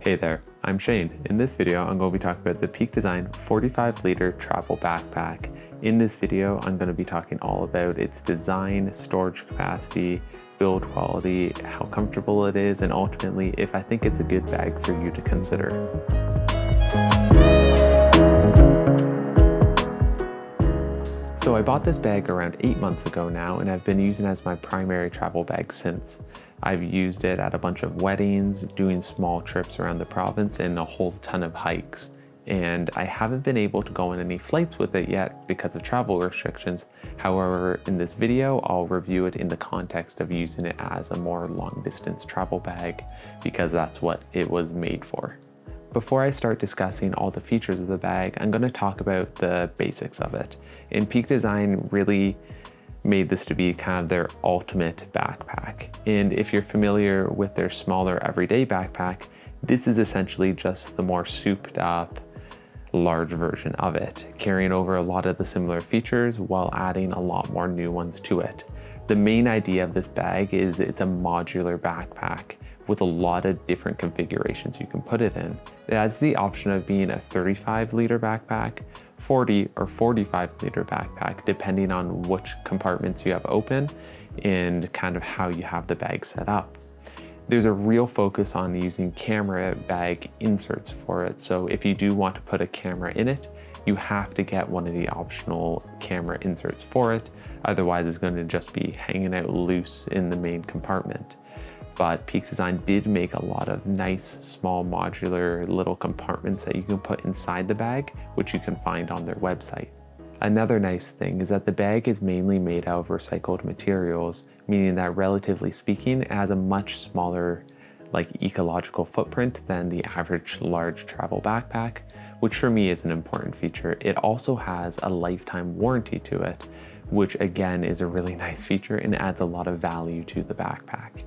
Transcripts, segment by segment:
Hey there, I'm Shane. In this video, I'm going to be talking about the Peak Design 45-liter travel backpack. In this video, I'm going to be talking all about its design, storage capacity, build quality, how comfortable it is, and ultimately, if I think it's a good bag for you to consider. So I bought this bag around 8 months ago now, and I've been using it as my primary travel bag since. I've used it at a bunch of weddings, doing small trips around the province, and a whole ton of hikes. And I haven't been able to go on any flights with it yet because of travel restrictions. However, in this video, I'll review it in the context of using it as a more long distance travel bag because that's what it was made for. Before I start discussing all the features of the bag, I'm going to talk about the basics of it. And Peak Design really made this to be kind of their ultimate backpack. And if you're familiar with their smaller everyday backpack, this is essentially just the more souped up, large version of it, carrying over a lot of the similar features while adding a lot more new ones to it. The main idea of this bag is it's a modular backpack with a lot of different configurations you can put it in. It has the option of being a 35-liter backpack, 40 or 45-liter backpack, depending on which compartments you have open and kind of how you have the bag set up. There's a real focus on using camera bag inserts for it. So if you do want to put a camera in it, you have to get one of the optional camera inserts for it. Otherwise, it's going to just be hanging out loose in the main compartment. But Peak Design did make a lot of nice, small, modular little compartments that you can put inside the bag, which you can find on their website. Another nice thing is that the bag is mainly made out of recycled materials, meaning that relatively speaking, it has a much smaller, ecological footprint than the average large travel backpack, which for me is an important feature. It also has a lifetime warranty to it, which again is a really nice feature and adds a lot of value to the backpack.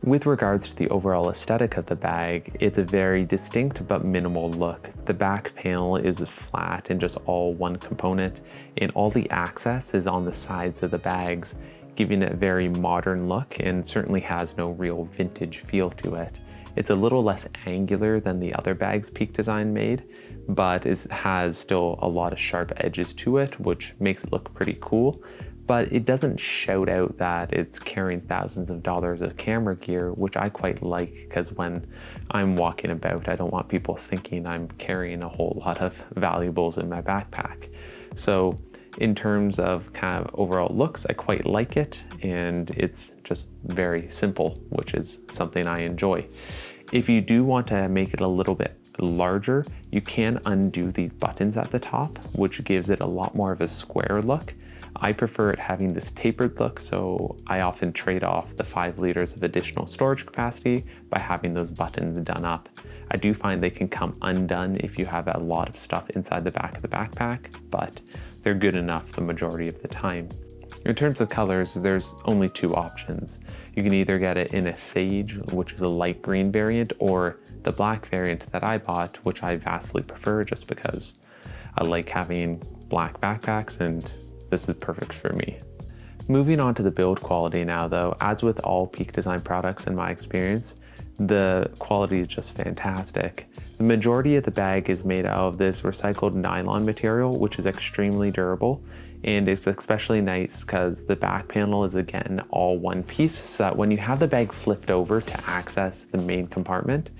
With regards to the overall aesthetic of the bag, it's a very distinct but minimal look. The back panel is flat and just all one component, and all the access is on the sides of the bags, giving it a very modern look and certainly has no real vintage feel to it. It's a little less angular than the other bags Peak Design made, but it has still a lot of sharp edges to it, which makes it look pretty cool. But it doesn't shout out that it's carrying thousands of dollars of camera gear, which I quite like because when I'm walking about, I don't want people thinking I'm carrying a whole lot of valuables in my backpack. So in terms of kind of overall looks, I quite like it, and it's just very simple, which is something I enjoy. If you do want to make it a little bit larger, you can undo these buttons at the top, which gives it a lot more of a square look. I prefer it having this tapered look, so I often trade off the 5 liters of additional storage capacity by having those buttons done up. I do find they can come undone if you have a lot of stuff inside the back of the backpack, but they're good enough the majority of the time. In terms of colors, there's only 2 options. You can either get it in a sage, which is a light green variant, or the black variant that I bought, which I vastly prefer just because I like having black backpacks and this is perfect for me. Moving on to the build quality now though, as with all Peak Design products in my experience, the quality is just fantastic. The majority of the bag is made out of this recycled nylon material, which is extremely durable, and it's especially nice because the back panel is again all one piece, so that when you have the bag flipped over to access the main compartment,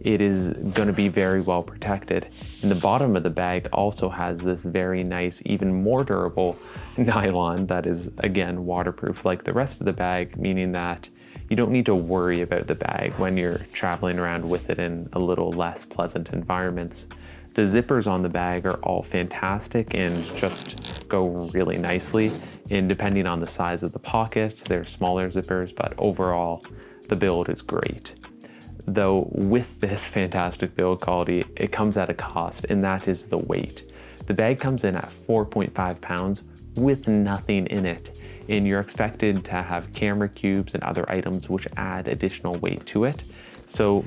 it is going to be very well protected. And the bottom of the bag also has this very nice, even more durable nylon that is again waterproof like the rest of the bag, meaning that you don't need to worry about the bag when you're traveling around with it in a little less pleasant environments. The zippers on the bag are all fantastic and just go really nicely. And depending on the size of the pocket, they're smaller zippers, but overall the build is great. Though with this fantastic build quality, it comes at a cost, and that is the weight. The bag comes in at 4.5 pounds with nothing in it, and you're expected to have camera cubes and other items which add additional weight to it. So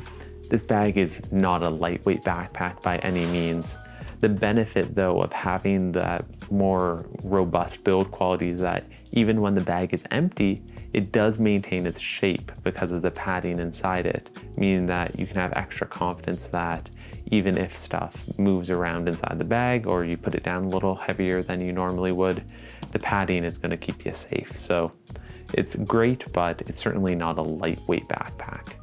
this bag is not a lightweight backpack by any means. The benefit though of having that more robust build quality is that even when the bag is empty, it does maintain its shape because of the padding inside it, meaning that you can have extra confidence that even if stuff moves around inside the bag or you put it down a little heavier than you normally would, the padding is going to keep you safe. So it's great, but it's certainly not a lightweight backpack.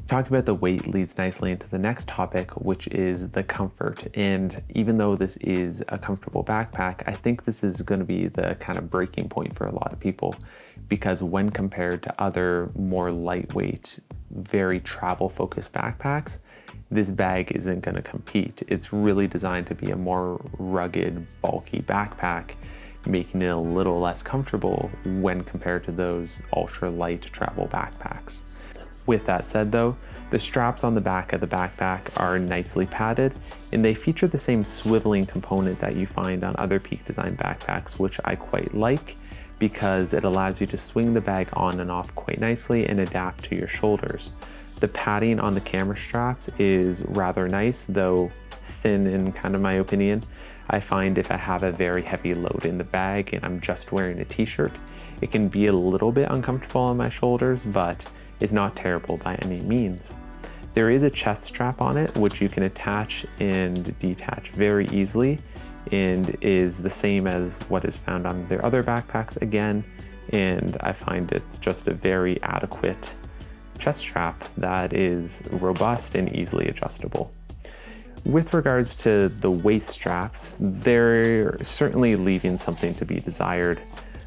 Talking about the weight leads nicely into the next topic, which is the comfort. And even though this is a comfortable backpack, I think this is going to be the kind of breaking point for a lot of people, because when compared to other more lightweight, very travel focused backpacks, this bag isn't going to compete. It's really designed to be a more rugged, bulky backpack, making it a little less comfortable when compared to those ultra light travel backpacks. With that said though, the straps on the back of the backpack are nicely padded, and they feature the same swiveling component that you find on other Peak Design backpacks, which I quite like because it allows you to swing the bag on and off quite nicely and adapt to your shoulders. The padding on the camera straps is rather nice, though thin in kind of my opinion. I find if I have a very heavy load in the bag and I'm just wearing a t-shirt, it can be a little bit uncomfortable on my shoulders, but it's not terrible by any means. There is a chest strap on it, which you can attach and detach very easily, and is the same as what is found on their other backpacks again, and I find it's just a very adequate chest strap that is robust and easily adjustable. With regards to the waist straps, they're certainly leaving something to be desired.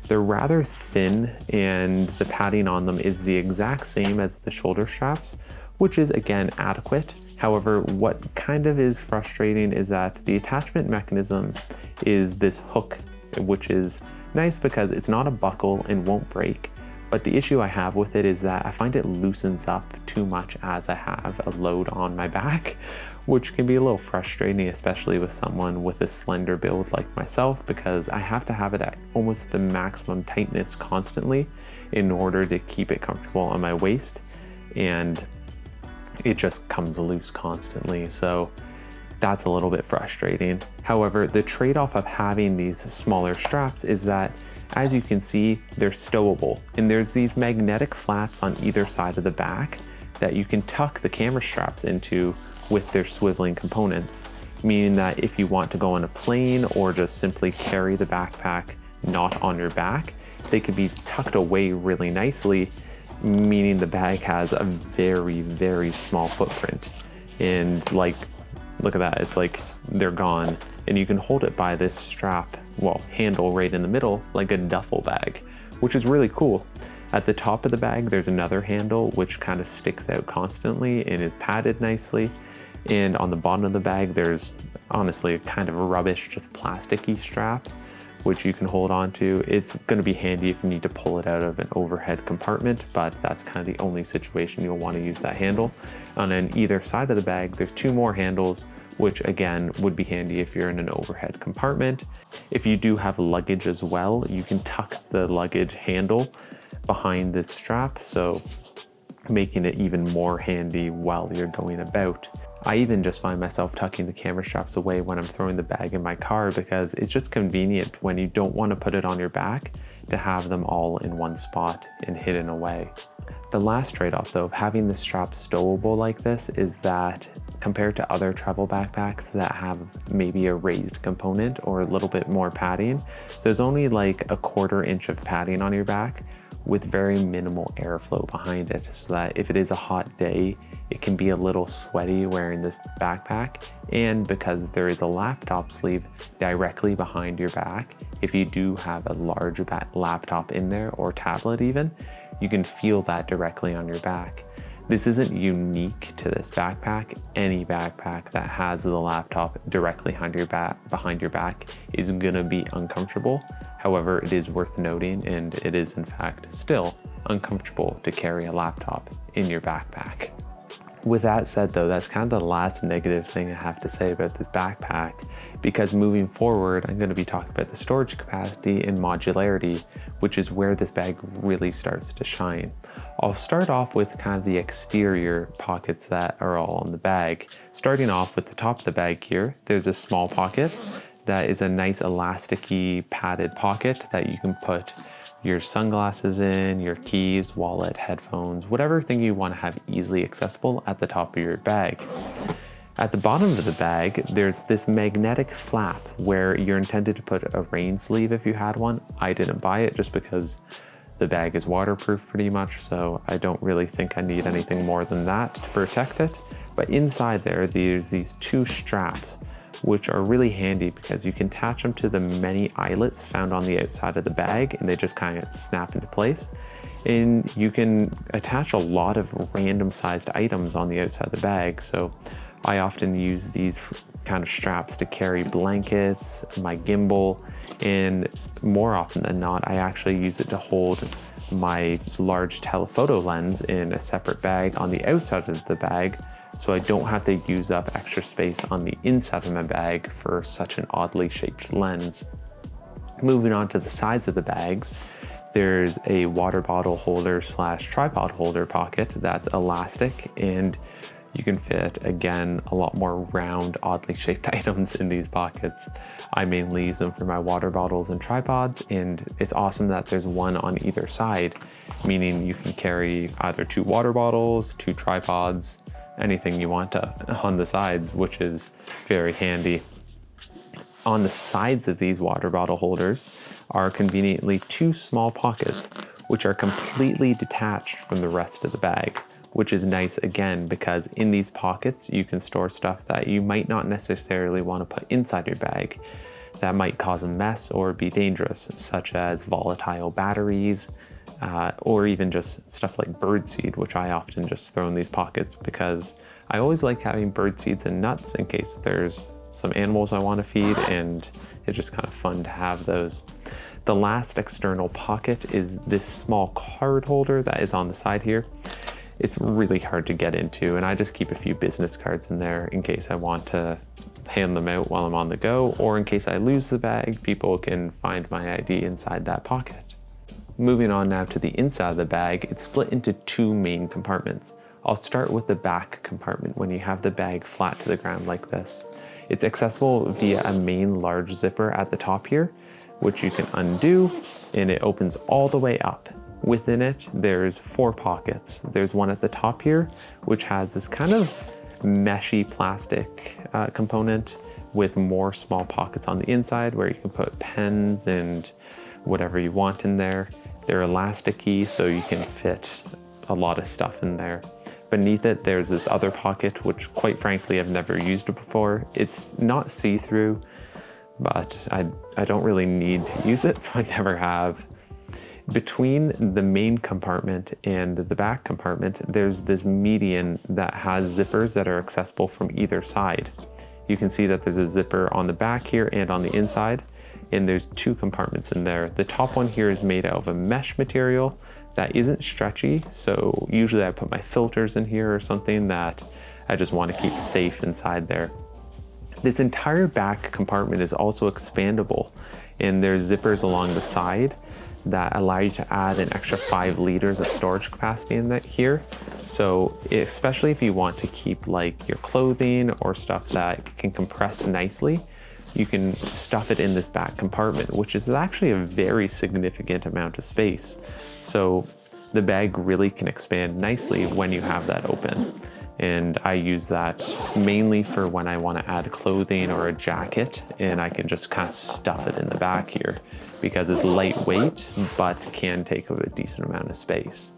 They're rather thin, and the padding on them is the exact same as the shoulder straps, which is again adequate. However, what kind of is frustrating is that the attachment mechanism is this hook, which is nice because it's not a buckle and won't break. But the issue I have with it is that I find it loosens up too much as I have a load on my back, which can be a little frustrating, especially with someone with a slender build like myself, because I have to have it at almost the maximum tightness constantly in order to keep it comfortable on my waist, and it just comes loose constantly. So that's a little bit frustrating. However, the trade-off of having these smaller straps is that, as you can see, they're stowable, and there's these magnetic flaps on either side of the back that you can tuck the camera straps into with their swiveling components, meaning that if you want to go on a plane or just simply carry the backpack not on your back, they could be tucked away really nicely, meaning the bag has a very, very small footprint. And like, look at that, it's like they're gone, and you can hold it by this strap, well, handle right in the middle, like a duffel bag, which is really cool. At the top of the bag, there's another handle which kind of sticks out constantly and is padded nicely. And on the bottom of the bag, there's honestly a kind of rubbish, just plasticky strap, which you can hold on to. It's gonna be handy if you need to pull it out of an overhead compartment, but that's kind of the only situation you'll wanna use that handle. And on either side of the bag, there's two more handles, which again would be handy if you're in an overhead compartment. If you do have luggage as well, you can tuck the luggage handle behind the strap, so making it even more handy while you're going about. I even just find myself tucking the camera straps away when I'm throwing the bag in my car, because it's just convenient when you don't want to put it on your back to have them all in one spot and hidden away. The last trade-off though of having the strap stowable like this is that compared to other travel backpacks that have maybe a raised component or a little bit more padding, there's only like a 1/4 inch of padding on your back with very minimal airflow behind it, so that if it is a hot day, it can be a little sweaty wearing this backpack. And because there is a laptop sleeve directly behind your back, if you do have a large laptop in there or tablet even, you can feel that directly on your back. This isn't unique to this backpack. Any backpack that has the laptop directly behind your back is gonna be uncomfortable. However, it is worth noting, and it is in fact still uncomfortable to carry a laptop in your backpack. With that said though, that's kind of the last negative thing I have to say about this backpack, because moving forward, I'm going to be talking about the storage capacity and modularity, which is where this bag really starts to shine. I'll start off with kind of the exterior pockets that are all on the bag. Starting off with the top of the bag here, there's a small pocket that is a nice elasticy padded pocket that you can put your sunglasses in, your keys, wallet, headphones, whatever thing you want to have easily accessible at the top of your bag. At the bottom of the bag, there's this magnetic flap where you're intended to put a rain sleeve if you had one. I didn't buy it just because the bag is waterproof pretty much, so I don't really think I need anything more than that to protect it. But inside there's these two straps, which are really handy because you can attach them to the many eyelets found on the outside of the bag, and they just kind of snap into place. And you can attach a lot of random sized items on the outside of the bag. So I often use these kind of straps to carry blankets, my gimbal, and more often than not, I actually use it to hold my large telephoto lens in a separate bag on the outside of the bag, so I don't have to use up extra space on the inside of my bag for such an oddly shaped lens. Moving on to the sides of the bags, there's a water bottle holder / tripod holder pocket that's elastic, and you can fit, again, a lot more round, oddly shaped items in these pockets. I mainly use them for my water bottles and tripods, and it's awesome that there's one on either side, meaning you can carry either 2 water bottles, 2 tripods, anything you want on the sides, which is very handy. On the sides of these water bottle holders are conveniently 2 small pockets, which are completely detached from the rest of the bag, which is nice again because in these pockets you can store stuff that you might not necessarily want to put inside your bag that might cause a mess or be dangerous, such as volatile batteries, or even just stuff like birdseed, which I often just throw in these pockets because I always like having bird seeds and nuts in case there's some animals I want to feed, and it's just kind of fun to have those. The last external pocket is this small card holder that is on the side here. It's really hard to get into, and I just keep a few business cards in there in case I want to hand them out while I'm on the go, or in case I lose the bag, people can find my ID inside that pocket. Moving on now to the inside of the bag, it's split into 2 main compartments. I'll start with the back compartment when you have the bag flat to the ground like this. It's accessible via a main large zipper at the top here, which you can undo, and it opens all the way up. Within it, there's 4 pockets. There's one at the top here, which has this kind of meshy plastic component with more small pockets on the inside where you can put pens and whatever you want in there. They're elasticy, so you can fit a lot of stuff in there. Beneath it, there's this other pocket, which quite frankly, I've never used it before. It's not see-through, but I don't really need to use it, so I never have. Between the main compartment and the back compartment, there's this median that has zippers that are accessible from either side. You can see that there's a zipper on the back here and on the inside, and there's 2 compartments in there. The top one here is made out of a mesh material that isn't stretchy, so usually I put my filters in here or something that I just want to keep safe inside there. This entire back compartment is also expandable, and there's zippers along the side that allow you to add an extra 5 liters of storage capacity in that here. So especially if you want to keep like your clothing or stuff that can compress nicely, you can stuff it in this back compartment, which is actually a very significant amount of space. So the bag really can expand nicely when you have that open. And I use that mainly for when I want to add clothing or a jacket, and I can just kind of stuff it in the back here because it's lightweight, but can take up a decent amount of space.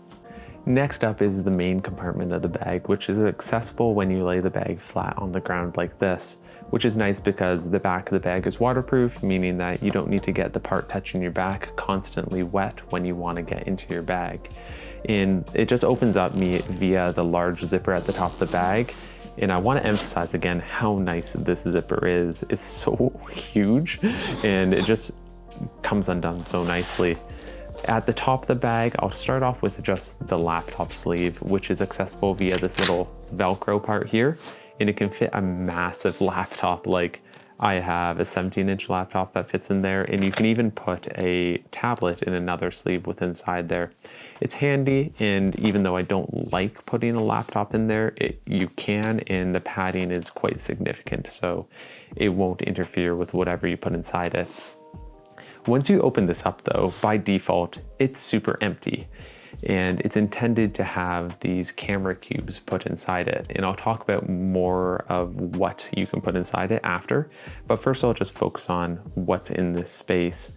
Next up is the main compartment of the bag, which is accessible when you lay the bag flat on the ground like this, which is nice because the back of the bag is waterproof, meaning that you don't need to get the part touching your back constantly wet when you want to get into your bag. And it just opens up via the large zipper at the top of the bag. And I want to emphasize again how nice this zipper is. It's so huge and it just comes undone so nicely. At the top of the bag, I'll start off with just the laptop sleeve, which is accessible via this little Velcro part here. And it can fit a massive laptop. Like I have a 17-inch laptop that fits in there, and you can even put a tablet in another sleeve with inside there. It's handy, and even though I don't like putting a laptop in there, you can, and the padding is quite significant, so it won't interfere with whatever you put inside it. Once you open this up though, by default, it's super empty. And it's intended to have these camera cubes put inside it. And I'll talk about more of what you can put inside it after. But first I'll just focus on what's in this space.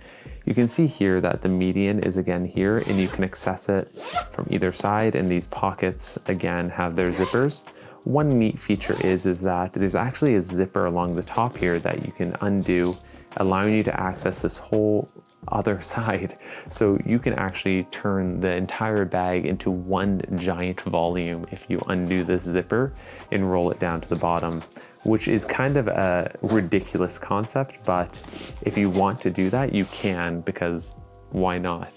You can see here that the median is again here, and you can access it from either side, and these pockets again have their zippers. One neat feature is that there's actually a zipper along the top here that you can undo, allowing you to access this whole other side. So you can actually turn the entire bag into one giant volume if you undo this zipper and roll it down to the bottom, which is kind of a ridiculous concept, but if you want to do that, you can, because why not?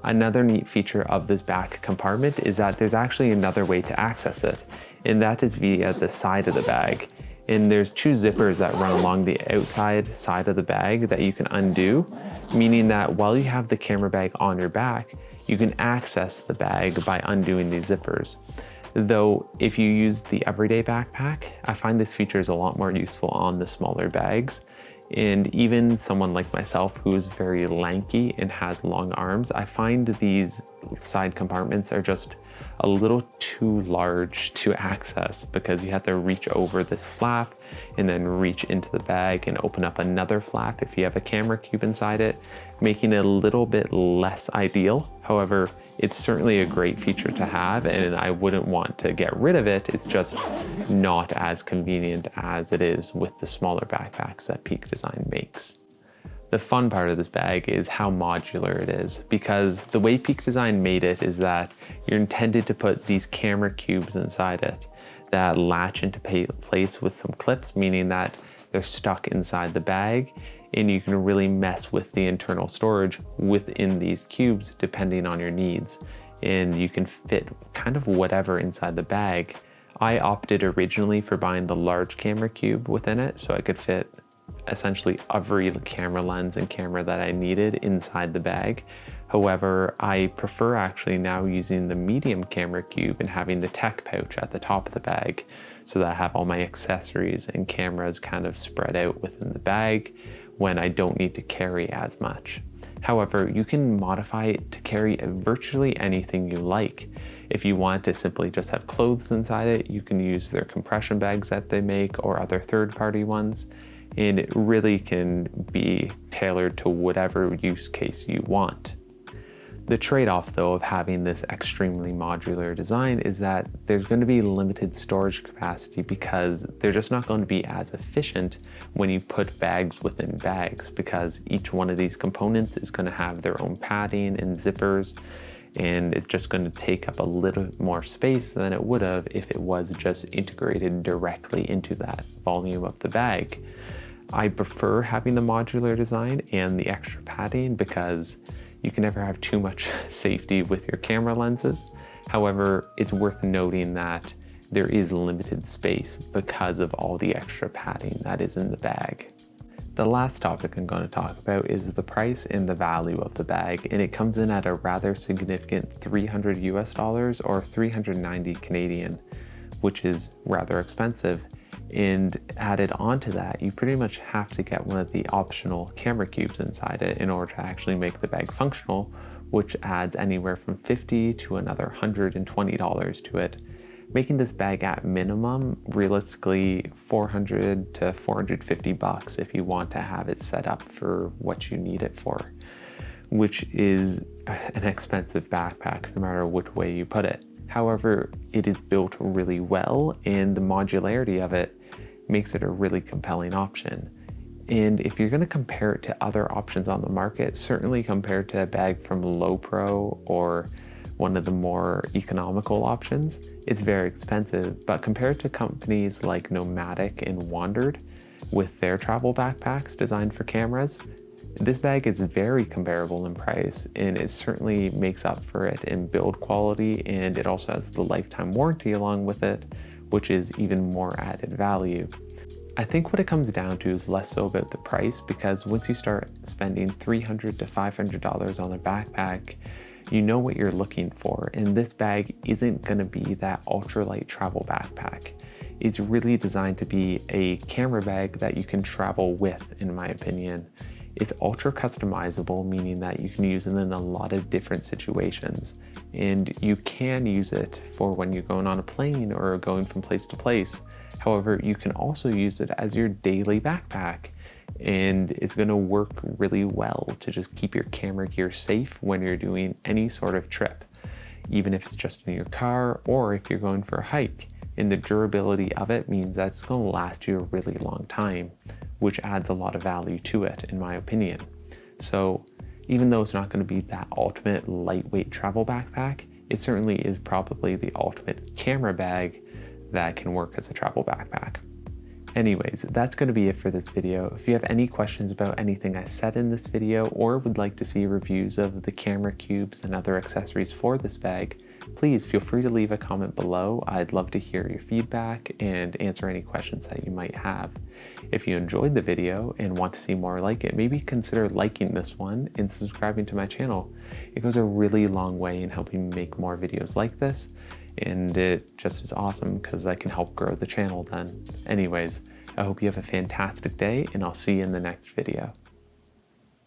Another neat feature of this back compartment is that there's actually another way to access it, and that is via the side of the bag. And there's two zippers that run along the outside side of the bag that you can undo, meaning that while you have the camera bag on your back, you can access the bag by undoing these zippers. Though if you use the everyday backpack, I find this feature is a lot more useful on the smaller bags. And even someone like myself who is very lanky and has long arms, I find these side compartments are just a little too large to access, because you have to reach over this flap and then reach into the bag and open up another flap if you have a camera cube inside it, making it a little bit less ideal. However, it's certainly a great feature to have, and I wouldn't want to get rid of it. It's just not as convenient as it is with the smaller backpacks that Peak Design makes. The fun part of this bag is how modular it is, because the way Peak Design made it is that you're intended to put these camera cubes inside it that latch into place with some clips, meaning that they're stuck inside the bag, and you can really mess with the internal storage within these cubes depending on your needs. And you can fit kind of whatever inside the bag. I opted originally for buying the large camera cube within it, so I could fit essentially every camera lens and camera that I needed inside the bag. However, I prefer actually now using the medium camera cube and having the tech pouch at the top of the bag, so that I have all my accessories and cameras kind of spread out within the bag when I don't need to carry as much. However, you can modify it to carry virtually anything you like. If you want to simply just have clothes inside it, you can use their compression bags that they make or other third-party ones. And it really can be tailored to whatever use case you want. The trade-off though of having this extremely modular design is that there's going to be limited storage capacity, because they're just not going to be as efficient when you put bags within bags, because each one of these components is going to have their own padding and zippers, and it's just going to take up a little more space than it would have if it was just integrated directly into that volume of the bag. I prefer having the modular design and the extra padding, because you can never have too much safety with your camera lenses. However, it's worth noting that there is limited space because of all the extra padding that is in the bag. The last topic I'm going to talk about is the price and the value of the bag, and it comes in at a rather significant $300 US or 390 Canadian, which is rather expensive. And added onto that, you pretty much have to get one of the optional camera cubes inside it in order to actually make the bag functional, which adds anywhere from $50 to another $120 to it, making this bag at minimum realistically $400 to $450 if you want to have it set up for what you need it for, which is an expensive backpack no matter which way you put it. However, it is built really well, and the modularity of it makes it a really compelling option. And if you're going to compare it to other options on the market, certainly compared to a bag from PolarPro or one of the more economical options, it's very expensive. But compared to companies like Nomadic and Wandered with their travel backpacks designed for cameras, this bag is very comparable in price, and it certainly makes up for it in build quality, and it also has the lifetime warranty along with it, which is even more added value. I think what it comes down to is less so about the price, because once you start spending $300 to $500 on a backpack, you know what you're looking for, and this bag isn't going to be that ultralight travel backpack. It's really designed to be a camera bag that you can travel with, in my opinion. It's ultra customizable, meaning that you can use it in a lot of different situations. And you can use it for when you're going on a plane or going from place to place. However, you can also use it as your daily backpack. And it's going to work really well to just keep your camera gear safe when you're doing any sort of trip, even if it's just in your car or if you're going for a hike. And the durability of it means that it's going to last you a really long time, which adds a lot of value to it, in my opinion. So even though it's not going to be that ultimate lightweight travel backpack, it certainly is probably the ultimate camera bag that can work as a travel backpack. Anyways, that's going to be it for this video. If you have any questions about anything I said in this video or would like to see reviews of the camera cubes and other accessories for this bag, please feel free to leave a comment below. I'd love to hear your feedback and answer any questions that you might have. If you enjoyed the video and want to see more like it, maybe consider liking this one and subscribing to my channel. It goes a really long way in helping me make more videos like this, and it just is awesome because I can help grow the channel then. Anyways, I hope you have a fantastic day, and I'll see you in the next video.